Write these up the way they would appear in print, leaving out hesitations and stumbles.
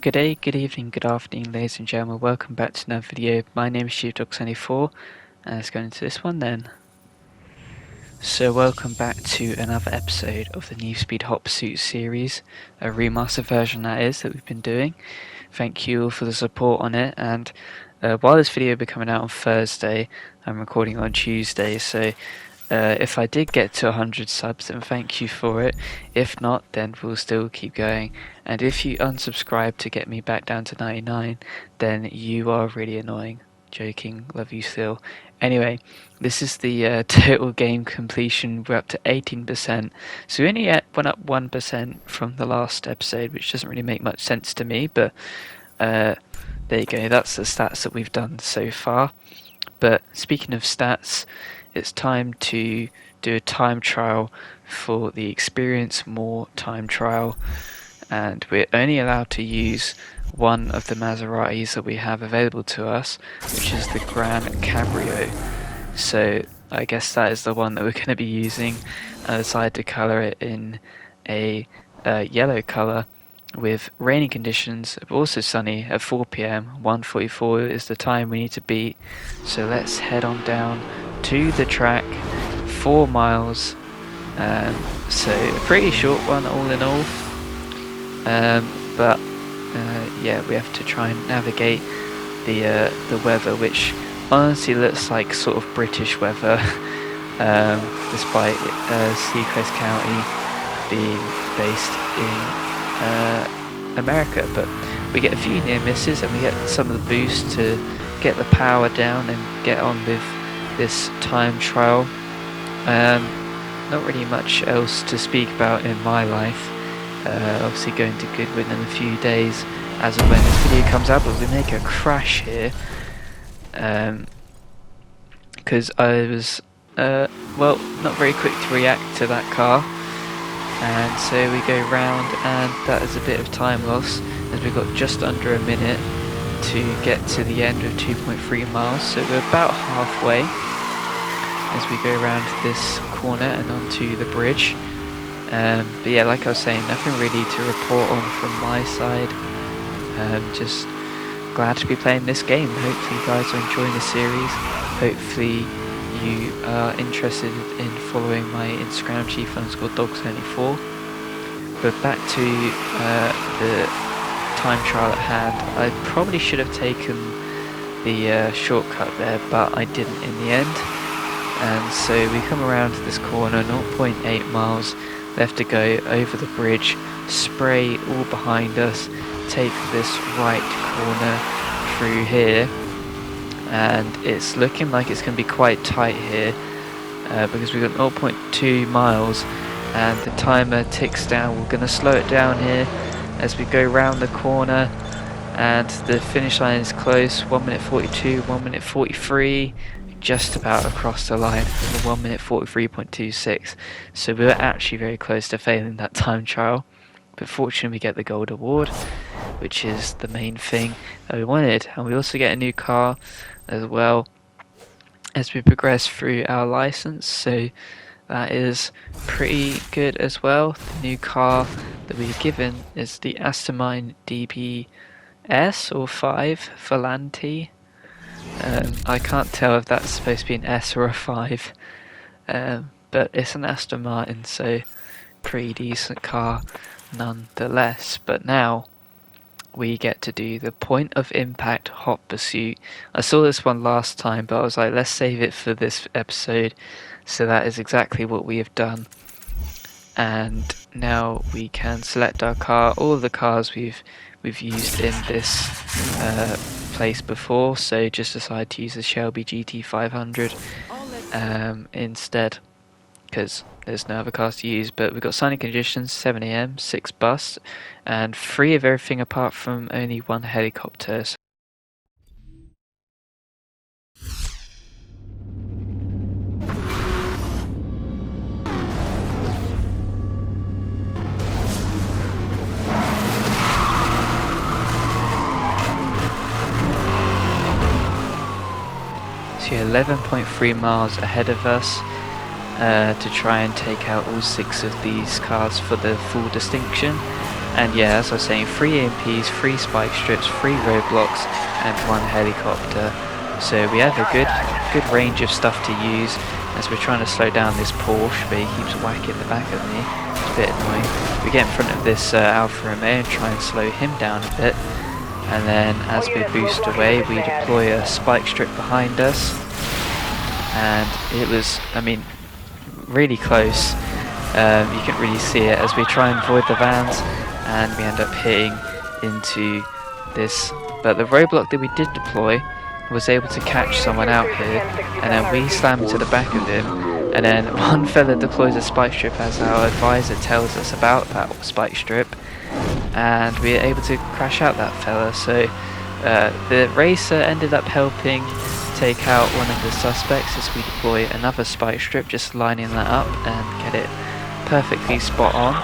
Good day, good evening, good afternoon, ladies and gentlemen. Welcome back to another video. My name is SheepDog74, and let's go into this one then. So, welcome back to another episode of the Need for Speed Hot Pursuit series, a remastered version that is that we've been doing. Thank you all for the support on it. And while this video will be coming out on Thursday, I'm recording on Tuesday. So, if I did get to 100 subs, then thank you for it. If not, then we'll still keep going. And if you unsubscribe to get me back down to 99, then you are really annoying. Joking, love you still. Anyway, this is the total game completion. We're up to 18%. So we only went up 1% from the last episode, which doesn't really make much sense to me. But there you go. That's the stats that we've done so far. But speaking of stats, it's time to do a time trial for the Experience More time trial, and we're only allowed to use one of the Maseratis that we have available to us, which is the Gran Cabrio. So I guess that is the one that we're going to be using. I decided to colour it in a yellow colour with rainy conditions, but also sunny at 4 PM. 1:44 is the time we need to beat. So let's head on down to the track, 4 miles. So a pretty short one all in all. But yeah, we have to try and navigate the weather, which honestly looks like sort of British weather, despite Seacrest County being based in America. But we get a few near misses, and we get some of the boost to get the power down and get on with this time trial. Not really much else to speak about in my life. Obviously going to Goodwin in a few days as of when this video comes out, but we make a crash here because I was well, not very quick to react to that car, and so we go round, and that is a bit of time loss as we've got just under a minute to get to the end of 2.3 miles. So we're about halfway as we go around this corner and onto the bridge. But yeah, like I was saying, nothing really to report on from my side. Just glad to be playing this game. Hopefully you guys are enjoying the series. Hopefully you are interested in following my Instagram, chief_dog74. But back to the time trial at hand. I probably should have taken the shortcut there, but I didn't in the end. And so we come around to this corner, 0.8 miles left to go over the bridge, spray all behind us, take this right corner through here, and it's looking like it's going to be quite tight here because we've got 0.2 miles and the timer ticks down. We're going to slow it down here as we go round the corner, and the finish line is close. 1 minute 42, 1 minute 43, just about across the line with a 1 minute 43.26. So we were actually very close to failing that time trial, but fortunately we get the gold award, which is the main thing that we wanted. And we also get a new car as well as we progress through our license, so that is pretty good as well. The new car that we're given is the Aston DBS or 5 Volante. I can't tell if that's supposed to be an S or a 5, but it's an Aston Martin, so pretty decent car nonetheless. But now we get to do the Point of Impact Hot Pursuit. I saw this one last time, but I was like, let's save it for this episode. So that is exactly what we have done. And now we can select our car. All of the cars we've used in this place before, so just decide to use the Shelby GT500 instead, because there's no other cars to use. But we've got sunny conditions, 7 AM, 6 bus, and 3 of everything apart from only 1 helicopter. So 11.3 miles ahead of us to try and take out all 6 of these cars for the full distinction. And yeah, as I was saying, 3 EMPs, 3 spike strips, 3 roadblocks, and 1 helicopter. So we have a good range of stuff to use as we're trying to slow down this Porsche, but he keeps whacking the back of me. It's a bit annoying. We get in front of this Alfa Romeo and try and slow him down a bit. And then as we boost away, we deploy a spike strip behind us. And it was, I mean, really close. You can really see it as we try and avoid the vans, and we end up hitting into this. But the roadblock that we did deploy was able to catch someone out here, and then we slam into the back of him, and then one fella deploys a spike strip as our advisor tells us about that spike strip, and we are able to crash out that fella. So the racer ended up helping take out one of the suspects as we deploy another spike strip, just lining that up and get it perfectly spot on.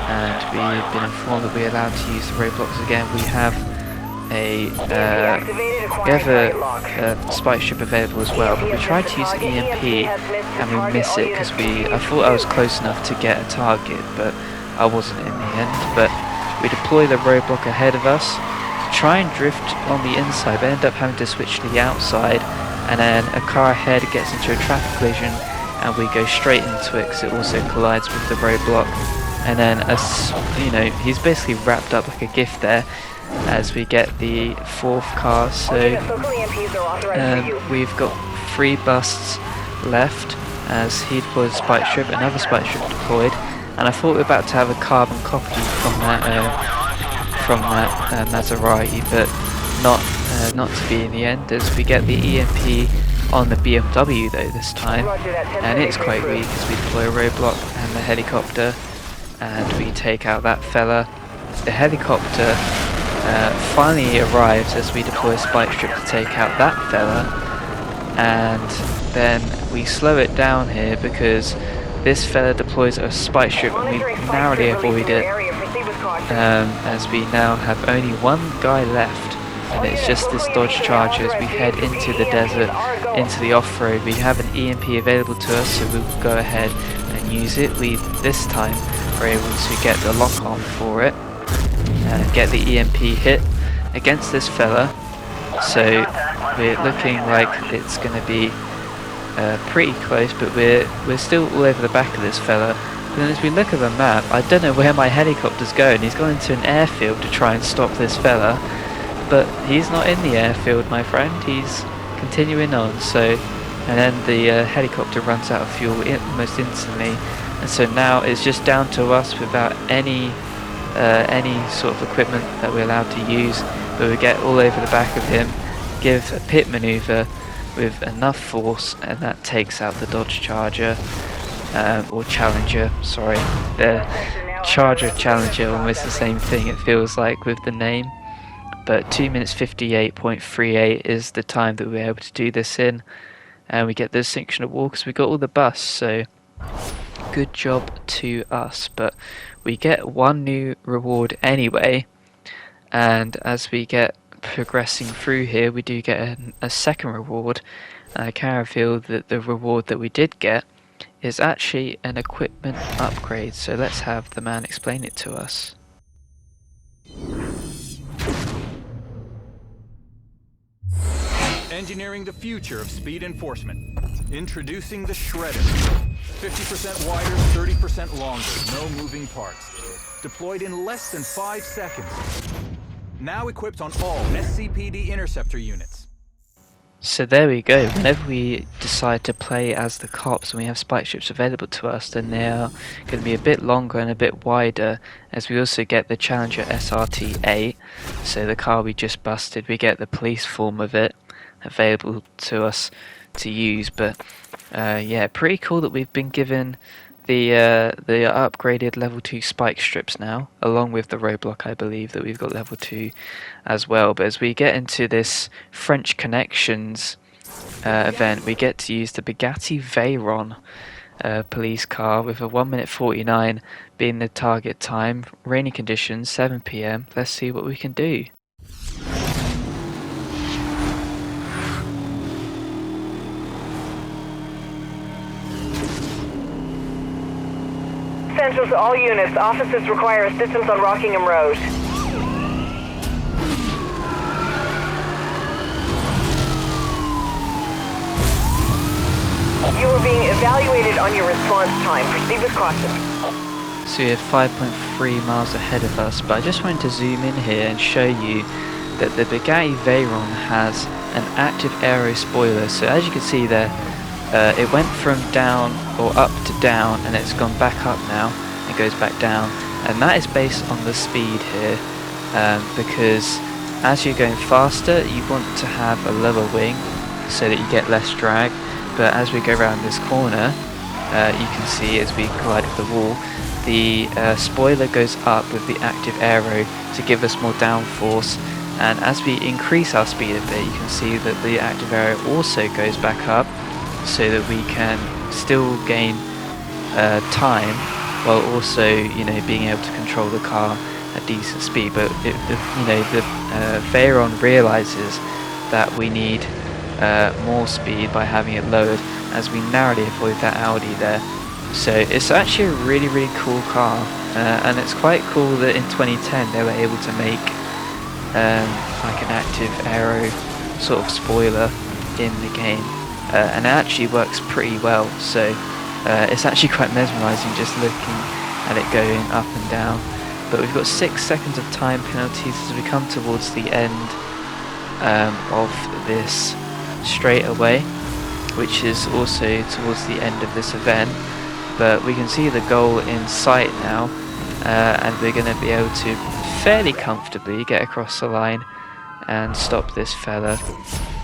And we've been informed that we're allowed to use the roadblocks again. We have a spike strip available as well, but we tried to use the EMP and we miss it because I thought I was close enough to get a target, but I wasn't in the end. But we deploy the roadblock ahead of us, try and drift on the inside, but end up having to switch to the outside, and then a car ahead gets into a traffic collision and we go straight into it because it also collides with the roadblock. And then he's basically wrapped up like a gift there as we get the 4th car. So we've got 3 busts left as he deploys a spike strip, another spike strip deployed, and I thought we were about to have a carbon copy from that Maserati, but not to be in the end, as we get the EMP on the BMW though this time, and it's quite weak as we deploy a roadblock and the helicopter, and we take out that fella. The helicopter finally arrives as we deploy a spike strip to take out that fella, and then we slow it down here because this fella deploys a spike strip and we narrowly avoid it, as we now have only 1 guy left, and it's just this Dodge Charger. As we head into the desert, into the off-road, we have an EMP available to us, so we'll go ahead and use it. We this time are able to get the lock on for it and get the EMP hit against this fella. So we're looking like it's going to be pretty close, but we're still all over the back of this fella. But then as we look at the map, I don't know where my helicopter's going. He's gone into an airfield to try and stop this fella, but he's not in the airfield, my friend. He's continuing on. So, and then the helicopter runs out of fuel almost instantly, and so now it's just down to us without any sort of equipment that we're allowed to use. But we get all over the back of him, give a pit maneuver with enough force, and that takes out the Dodge Charger, or Challenger, sorry. The Charger Challenger, almost the same thing it feels like with the name. But 2 minutes 58.38 is the time that we were able to do this in, and we get the distinction of war because we got all the busts, so good job to us. But we get 1 new reward anyway, and as we get progressing through here, we do get a second reward. I can reveal that the reward that we did get is actually an equipment upgrade, so let's have the man explain it to us. Engineering the future of speed enforcement. Introducing the Shredder. 50% wider, 30% longer, no moving parts. Deployed in less than 5 seconds. Now equipped on all SCPD interceptor units. So there we go. Whenever we decide to play as the cops and we have spike strips available to us, then they are going to be a bit longer and a bit wider, as we also get the Challenger SRT8, so the car we just busted. We get the police form of it available to us to use. But yeah, pretty cool that we've been given the upgraded level 2 spike strips now, along with the roadblock. I believe that we've got level 2 as well. But as we get into this French Connections event, we get to use the Bugatti Veyron police car with a 1 minute 49 being the target time. Rainy conditions, 7 PM. Let's see what we can do. Central to all units. Officers require assistance on Rockingham Road. You are being evaluated on your response time. Proceed with caution. So we have 5.3 miles ahead of us, but I just wanted to zoom in here and show you that the Bugatti Veyron has an active aero spoiler. So as you can see there, it went from down or up to down, and it's gone back up now. It goes back down, and that is based on the speed here, because as you're going faster, you want to have a lower wing so that you get less drag. But as we go around this corner, you can see as we collide with the wall, the spoiler goes up with the active aero to give us more downforce, and as we increase our speed a bit, you can see that the active aero also goes back up so that we can still gain time while also, you know, being able to control the car at decent speed. But the Veyron realizes that we need more speed by having it lowered, as we narrowly avoid that Audi there. So it's actually a really cool car, and it's quite cool that in 2010 they were able to make like an active aero sort of spoiler in the game, and it actually works pretty well. So it's actually quite mesmerizing just looking at it going up and down. But we've got 6 seconds of time penalties as we come towards the end of this straightaway, which is also towards the end of this event. But we can see the goal in sight now, and we're going to be able to fairly comfortably get across the line and stop this fella.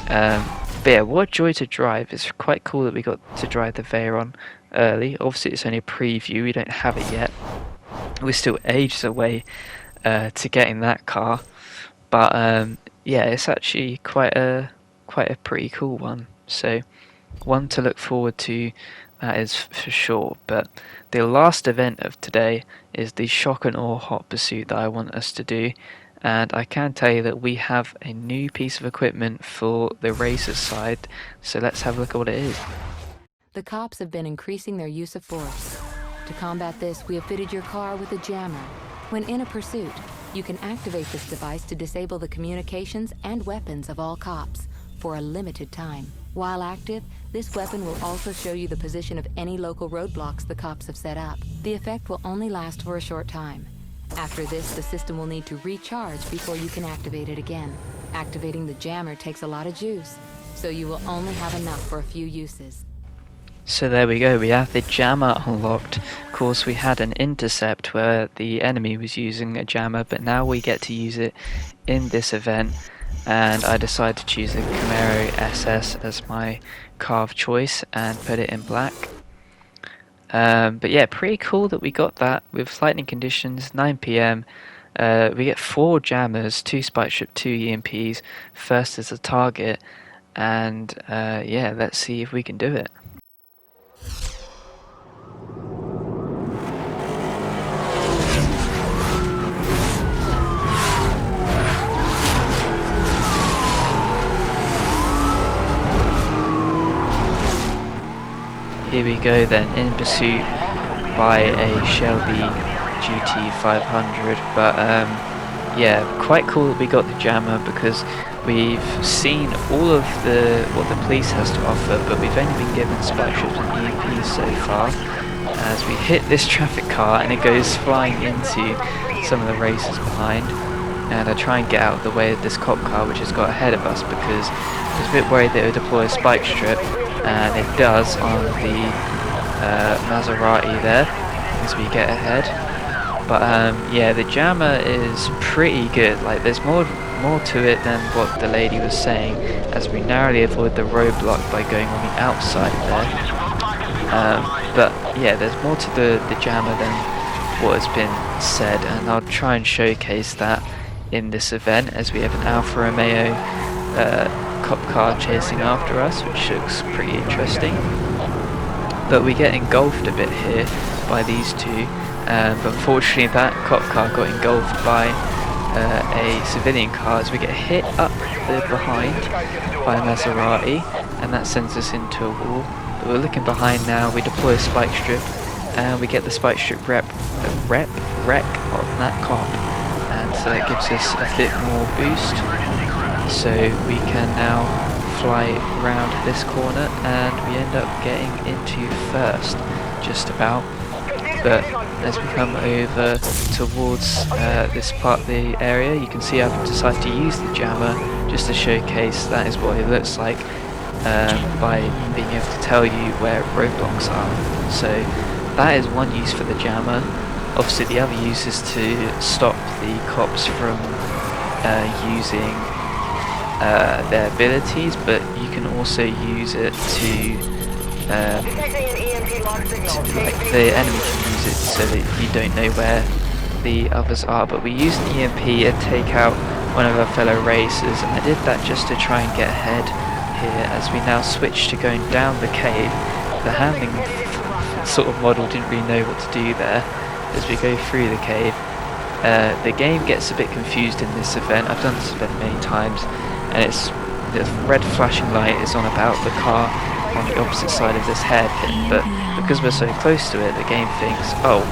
But yeah, what a joy to drive. It's quite cool that we got to drive the Veyron early. Obviously it's only a preview, we don't have it yet. We're still ages away to getting that car. But yeah, it's actually quite a pretty cool one. So one to look forward to, that is for sure. But the last event of today is the shock and awe hot pursuit that I want us to do, and I can tell you that we have a new piece of equipment for the racers side, so let's have a look at what it is. The cops have been increasing their use of force. To combat this, we have fitted your car with a jammer. When in a pursuit, you can activate this device to disable the communications and weapons of all cops for a limited time. While active, this weapon will also show you the position of any local roadblocks the cops have set up. The effect will only last for a short time. After this, the system will need to recharge before you can activate it again. Activating the jammer takes a lot of juice, so you will only have enough for a few uses. So there we go, we have the jammer unlocked. Of course we had an intercept where the enemy was using a jammer, but now we get to use it in this event. And I decided to choose the Camaro SS as my car of choice and put it in black. But yeah, pretty cool that we got that with lightning conditions, 9 PM. We get 4 jammers, 2 spike strip, 2 EMPs, first as a target, and yeah, let's see if we can do it. Here we go then, in pursuit by a Shelby GT500, but yeah, quite cool that we got the jammer, because we've seen all of what the police has to offer, but we've only been given spike strips and EMPs so far. As we hit this traffic car and it goes flying into some of the racers behind, and I try and get out of the way of this cop car which has got ahead of us, because I was a bit worried that it would deploy a spike strip, and it does on the Maserati there as we get ahead. But yeah, the jammer is pretty good. Like, there's more to it than what the lady was saying, as we narrowly avoid the roadblock by going on the outside there. But yeah, there's more to the jammer than what has been said, and I'll try and showcase that in this event, as we have an Alfa Romeo cop car chasing after us, which looks pretty interesting. But we get engulfed a bit here by these two, but unfortunately that cop car got engulfed by a civilian car as we get hit up the behind by a Maserati, and that sends us into a wall. But we're looking behind now, we deploy a spike strip, and we get the spike strip wreck on that cop, and so that gives us a bit more boost, so we can now fly around this corner, and we end up getting into first, just about. But as we come over towards this part of the area, you can see I've decided to use the jammer just to showcase that is what it looks like, by being able to tell you where roadblocks are. So that is one use for the jammer. Obviously the other use is to stop the cops from using their abilities, but you can also use it to like the enemy can use it so that you don't know where the others are. But we used an EMP and take out one of our fellow racers, and I did that just to try and get ahead here as we now switch to going down the cave. The handling sort of model didn't really know what to do there as we go through the cave. The game gets a bit confused in this event. I've done this event many times, and it's the red flashing light is on about the car on the opposite side of this hairpin, but because we're so close to it, the game thinks, oh,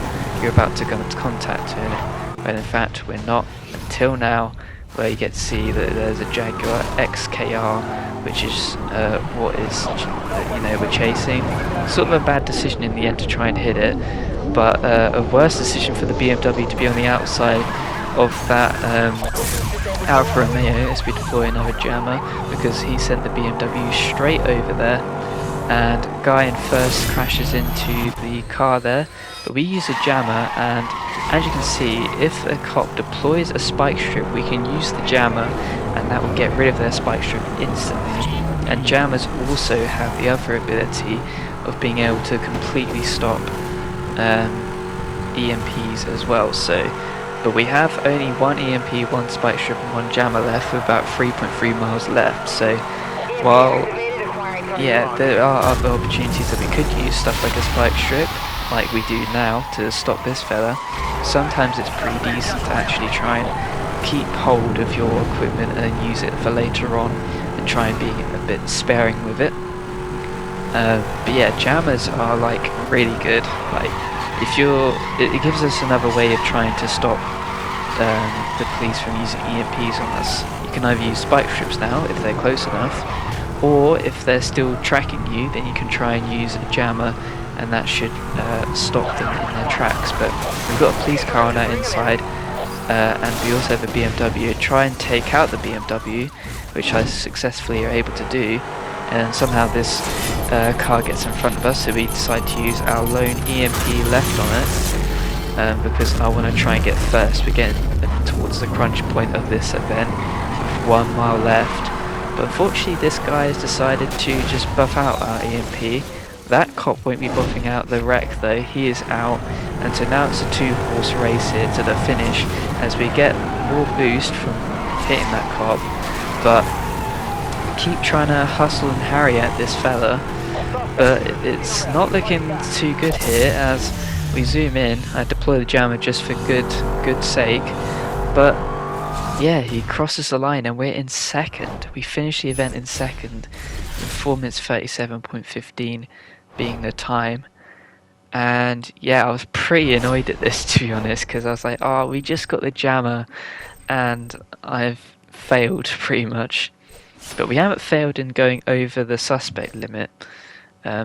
you're about to come into contact with it, when in fact we're not, until now, where you get to see that there's a Jaguar XKR, which is what is, we're chasing. Sort of a bad decision in the end to try and hit it, but a worse decision for the BMW to be on the outside of that Alfa Romeo as we deploy another jammer, because he sent the BMW straight over there, and guy in first crashes into the car there. But we use a jammer, and as you can see, if a cop deploys a spike strip, we can use the jammer, and that will get rid of their spike strip instantly. And jammers also have the other ability of being able to completely stop EMPs as well. So, but we have only one EMP, one spike strip, and one jammer left, with about 3.3 miles left. So, while yeah, there are other opportunities that we could use, stuff like a spike strip, like we do now to stop this fella. Sometimes it's pretty decent to actually try and keep hold of your equipment and use it for later on, and try and be a bit sparing with it. But yeah, jammers are like really good. Like, if it gives us another way of trying to stop the police from using EMPs on us. You can either use spike strips now if they're close enough, or if they're still tracking you, then you can try and use a jammer, and that should stop them in their tracks. But we've got a police car on our inside, and we also have a BMW. Try and take out the BMW, which I successfully are able to do, and somehow this car gets in front of us, so we decide to use our lone EMP left on it, because I want to try and get first. We're getting towards the crunch point of this event, with 1 mile left. But unfortunately this guy has decided to just buff out our EMP. That cop won't be buffing out the wreck though, he is out, and so now it's a 2-horse race here to the finish as we get more boost from hitting that cop, but keep trying to hustle and harry at this fella, but it's not looking too good here as we zoom in. I deploy the jammer just for good sake, but yeah, he crosses the line and we're in second. We finished the event in second, with 4 minutes 37.15 being the time. And yeah, I was pretty annoyed at this, to be honest, because I was like, oh, we just got the jammer and I've failed pretty much. But we haven't failed in going over the suspect limit,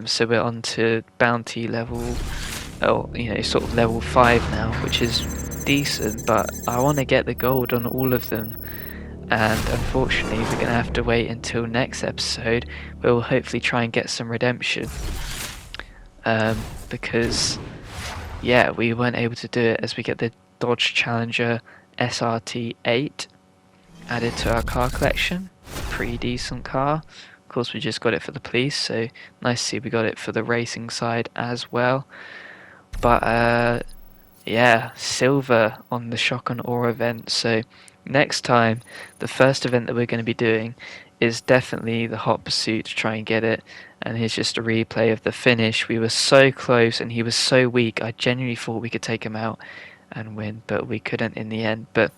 so we're on to bounty level, sort of level 5 now, which is decent, but I want to get the gold on all of them, and unfortunately we're going to have to wait until next episode where we'll hopefully try and get some redemption, because yeah, we weren't able to do it as we get the Dodge Challenger SRT 8 added to our car collection. Pretty decent car. Of course we just got it for the police, so nice to see we got it for the racing side as well. But yeah, silver on the Shock and Awe event. So next time, the first event that we're going to be doing is definitely the Hot Pursuit to try and get it. And here's just a replay of the finish. We were so close and he was so weak. I genuinely thought we could take him out and win, but we couldn't in the end. But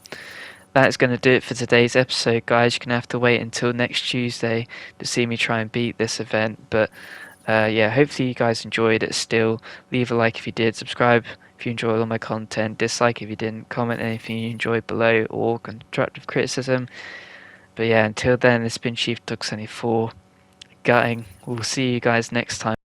that's going to do it for today's episode, guys. You're going to have to wait until next Tuesday to see me try and beat this event. But yeah, hopefully you guys enjoyed it still. Leave a like if you did, subscribe if you enjoyed all my content, dislike if you didn't, comment anything you enjoyed below or constructive criticism. But yeah, until then, it's been Chief Tug 74 gutting. We'll see you guys next time.